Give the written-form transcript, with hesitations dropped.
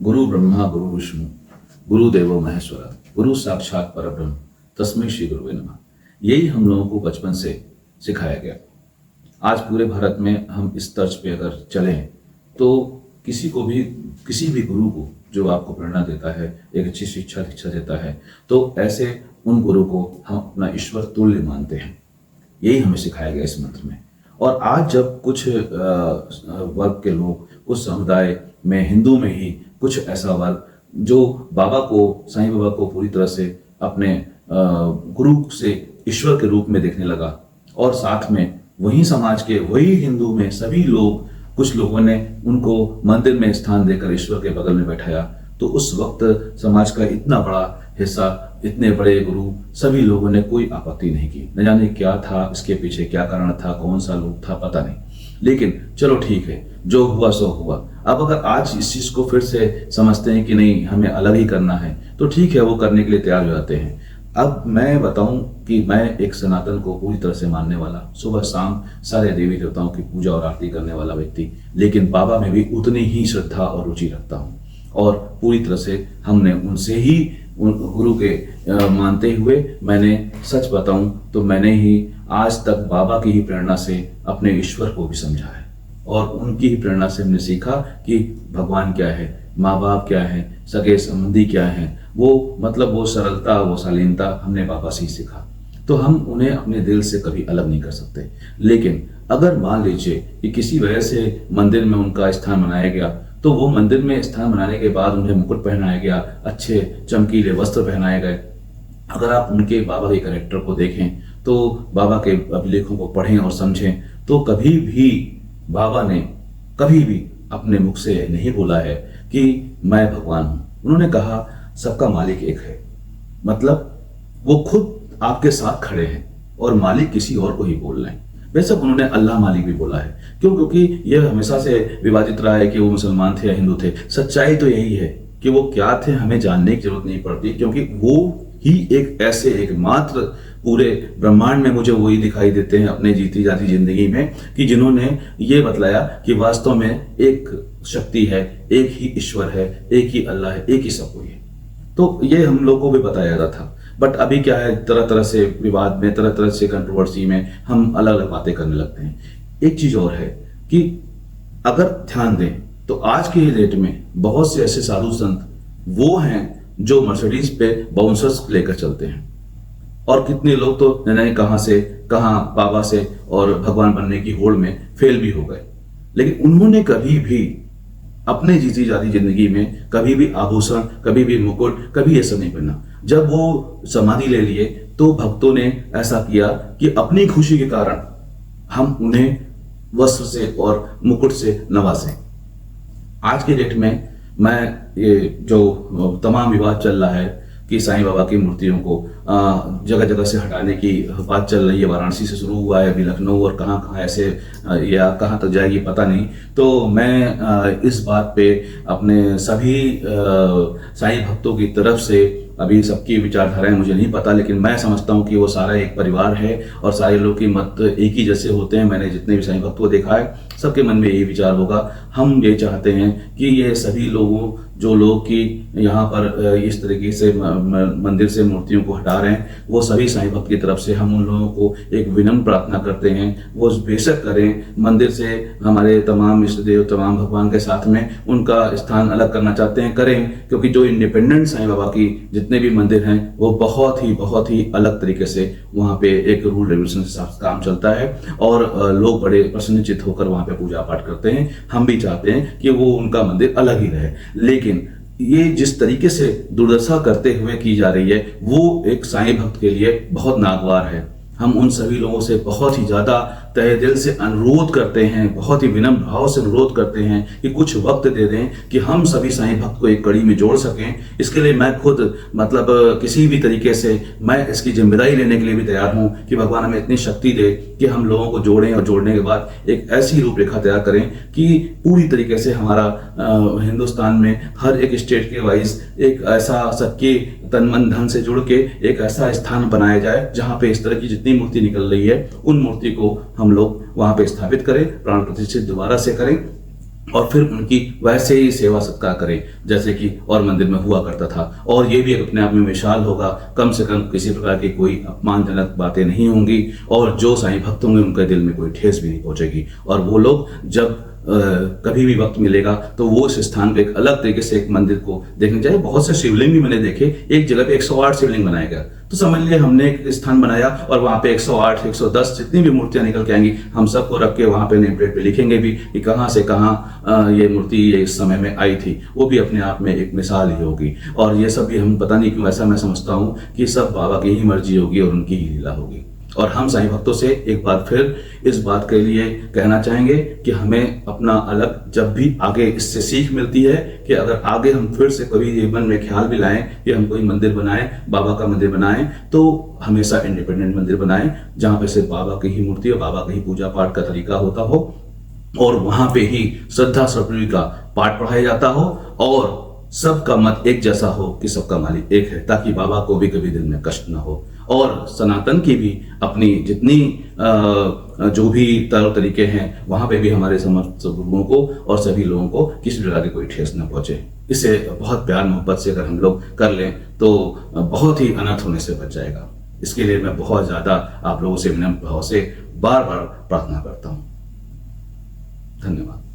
गुरु ब्रह्मा गुरु विष्णु गुरुदेवो महेश्वरा गुरु साक्षात परब्रह्म तस्मै श्री गुरुवे नमः। यही हम लोगों को बचपन से सिखाया गया। आज पूरे भारत में हम इस तर्ज पे अगर चलें तो किसी भी गुरु को जो आपको प्रेरणा देता है, एक अच्छी शिक्षा देता है, तो ऐसे उन गुरु को हम अपना ईश्वर तुल्य मानते हैं। यही हमें सिखाया गया इस मंत्र में। और आज जब कुछ वर्ग के लोग, कुछ समुदाय में, हिंदू में ही कुछ ऐसा वर्ग जो बाबा को, साईं बाबा को पूरी तरह से अपने गुरु से ईश्वर के रूप में देखने लगा, और साथ में वही समाज के, वही हिंदू में सभी लोग, कुछ लोगों ने उनको मंदिर में स्थान देकर ईश्वर के बगल में बैठाया, तो उस वक्त समाज का इतना बड़ा हिस्सा, इतने बड़े गुरु, सभी लोगों ने कोई आपत्ति नहीं की। न जाने क्या था, इसके पीछे क्या कारण था, कौन सा लोग था, पता नहीं। लेकिन चलो ठीक है, जो हुआ सो हुआ। अब अगर आज इस चीज को फिर से समझते हैं कि नहीं, हमें अलग ही करना है, तो ठीक है, वो करने के लिए तैयार हो जाते हैं। अब मैं बताऊं कि मैं एक सनातन को पूरी तरह से मानने वाला, सुबह शाम सारे देवी देवताओं की पूजा और आरती करने वाला व्यक्ति, लेकिन बाबा में भी उतनी ही श्रद्धा और रुचि रखता हूं। और पूरी तरह से हमने उनसे ही, उन गुरु के मानते हुए, मैंने सच बताऊं तो मैंने ही आज तक बाबा की ही प्रेरणा से अपने ईश्वर को भी समझा है, और उनकी ही प्रेरणा से हमने सीखा कि भगवान क्या है, माँ बाप क्या है, सगे संबंधी क्या है। वो मतलब वो सरलता, वो शालीनता हमने बाबा से ही सीखा। तो हम उन्हें अपने दिल से कभी अलग नहीं कर सकते। लेकिन अगर मान लीजिए कि किसी वजह से मंदिर में उनका स्थान बनाया गया, तो वो मंदिर में स्थान बनाने के बाद उन्हें मुकुट पहनाया गया, अच्छे चमकीले वस्त्र पहनाए गए। अगर आप उनके बाबा के कैरेक्टर को देखें, तो बाबा के अभिलेखों को पढ़ें और समझें, तो कभी भी बाबा ने कभी भी अपने मुख से नहीं बोला है कि मैं भगवान हूं। उन्होंने कहा सबका मालिक एक है, मतलब वो खुद आपके साथ खड़े हैं और मालिक किसी और को ही बोल रहे हैं। बेशक उन्होंने अल्लाह मालिक भी बोला है। क्यों? क्योंकि यह हमेशा से विवादित रहा है कि वो मुसलमान थे या हिंदू थे। सच्चाई तो यही है कि वो क्या थे हमें जानने की जरूरत नहीं पड़ती, क्योंकि वो ही एक ऐसे एकमात्र पूरे ब्रह्मांड में मुझे वही दिखाई देते हैं अपने जीती जाती जिंदगी में, कि जिन्होंने ये बतलाया कि वास्तव में एक शक्ति है, एक ही ईश्वर है, एक ही अल्लाह है, एक ही सब कोई है। तो ये हम लोग को भी बताया जाता था। बट अभी क्या है, तरह तरह से विवाद में, तरह तरह से कंट्रोवर्सी में हम अलग अलग बातें करने लगते हैं। एक चीज और है कि अगर ध्यान दें तो आज के ही डेट में बहुत से ऐसे साधु संत वो हैं जो मर्सिडीज पे बाउंसर्स लेकर चलते हैं, और कितने लोग तो नहीं कहां से कहां बाबा से और भगवान बनने की होड़ में फेल भी हो गए। लेकिन उन्होंने कभी भी अपने जीती जाती जिंदगी में कभी भी आभूषण, कभी भी मुकुट, कभी ऐसा नहीं पहना। जब वो समाधि ले लिए तो भक्तों ने ऐसा किया कि अपनी खुशी के कारण हम उन्हें वस्त्र से और मुकुट से नवाजें। आज के डेट में मैं ये जो तमाम विवाद चल रहा है कि साईं बाबा की मूर्तियों को जगह जगह से हटाने की बात चल रही है, वाराणसी से शुरू हुआ है, अभी लखनऊ और कहाँ कहाँ ऐसे या कहाँ तक जाएगी पता नहीं। तो मैं इस बात पे अपने सभी साईं भक्तों की तरफ से, अभी सबकी विचारधाराएं मुझे नहीं पता, लेकिन मैं समझता हूँ कि वो सारा एक परिवार है और सारे लोग की मत एक ही जैसे होते हैं। मैंने जितने भी साईं भक्तों को देखा है, सबके मन में यही विचार होगा। हम ये चाहते हैं कि ये सभी लोगों, जो लोग कि यहाँ पर इस तरीके से मंदिर से मूर्तियों को हटा रहे हैं, वो सभी साईं भक्त की तरफ से हम उन लोगों को एक विनम्र प्रार्थना करते हैं, वो बेशक करें। मंदिर से हमारे तमाम इष्ट देव, तमाम भगवान के साथ में उनका स्थान अलग करना चाहते हैं, करें। क्योंकि जो इंडिपेंडेंट साईं बाबा की जितने भी मंदिर हैं, वो बहुत ही अलग तरीके से वहाँ पे एक रूल रेगुलेशन के साथ काम चलता है, और लोग बड़े प्रसन्नचित्त होकर वहाँ पे पूजा पाठ करते हैं। हम भी चाहते हैं कि वो उनका मंदिर अलग ही रहे। लेकिन ये जिस तरीके से दुर्दशा करते हुए की जा रही है, वो एक साईं भक्त के लिए बहुत नागवार है। हम उन सभी लोगों से बहुत ही ज्यादा तहे दिल से अनुरोध करते हैं, बहुत ही विनम्र भाव से अनुरोध करते हैं कि कुछ वक्त दे दें कि हम सभी साईं भक्त को एक कड़ी में जोड़ सकें। इसके लिए मैं खुद मतलब किसी भी तरीके से मैं इसकी जिम्मेदारी लेने के लिए भी तैयार हूं कि भगवान हमें इतनी शक्ति दे कि हम लोगों को जोड़ें, और जोड़ने के बाद एक ऐसी रूपरेखा तैयार करें कि पूरी तरीके से हमारा हिंदुस्तान में हर एक स्टेट के वाइज एक ऐसा सबके तन मन धन से जुड़ के एक ऐसा स्थान बनाया जाए जहां पे इस तरह की जितनी मूर्ति निकल रही है, उन मूर्ति को हम लोग वहां पे स्थापित करें, प्राण प्रतिष्ठित दोबारा से करें, और फिर उनकी वैसे ही सेवा सत्कार करें जैसे कि और मंदिर में हुआ करता था। और ये भी अपने आप में मिसाल होगा, कम से कम किसी प्रकार की कोई अपमानजनक बातें नहीं होंगी और जो साईं भक्त होंगे उनके दिल में कोई ठेस भी नहीं पहुंचेगी। और वो लोग जब कभी भी वक्त मिलेगा तो वो इस स्थान पे एक अलग तरीके से एक मंदिर को देखने जाए। बहुत से शिवलिंग भी मैंने देखे, एक जगह पे 108 शिवलिंग बनाया गया। तो समझ लिए हमने एक स्थान बनाया और वहां पे 108, 110 जितनी भी मूर्तियां निकल के आएंगी, हम सबको रख के वहां पे नेम प्लेट पे लिखेंगे भी कि कहां से कहां ये मूर्ति ये इस समय में आई थी। वो भी अपने आप में एक मिसाल ही होगी। और ये सब भी हम पता नहीं क्यों ऐसा मैं समझता हूँ कि सब बाबा की ही मर्जी होगी और उनकी ही लीला होगी। और हम साईं भक्तों से एक बार फिर इस बात के लिए कहना चाहेंगे कि हमें अपना अलग जब भी आगे इससे सीख मिलती है कि अगर आगे हम फिर से कभी ये मन में ख्याल भी लाएं कि हम कोई मंदिर बनाएं, बाबा का मंदिर बनाएं, तो हमेशा इंडिपेंडेंट मंदिर बनाएं जहां पे सिर्फ बाबा की ही मूर्ति और बाबा की ही पूजा पाठ का तरीका होता हो और वहां पे ही श्रद्धा स्वरूप का पाठ पढ़ाया जाता हो और सबका मत एक जैसा हो कि सबका मालिक एक है, ताकि बाबा को भी कभी दिल में कष्ट ना हो। और सनातन की भी अपनी जितनी जो भी तरीके हैं वहां पे भी हमारे समस्त गुरुओं को और सभी लोगों को किसी प्रकार की कोई ठेस न पहुंचे। इसे बहुत प्यार मोहब्बत से अगर हम लोग कर लें तो बहुत ही अनर्थ होने से बच जाएगा। इसके लिए मैं बहुत ज्यादा आप लोगों से विनम्र भाव से बार बार प्रार्थना करता हूं। धन्यवाद।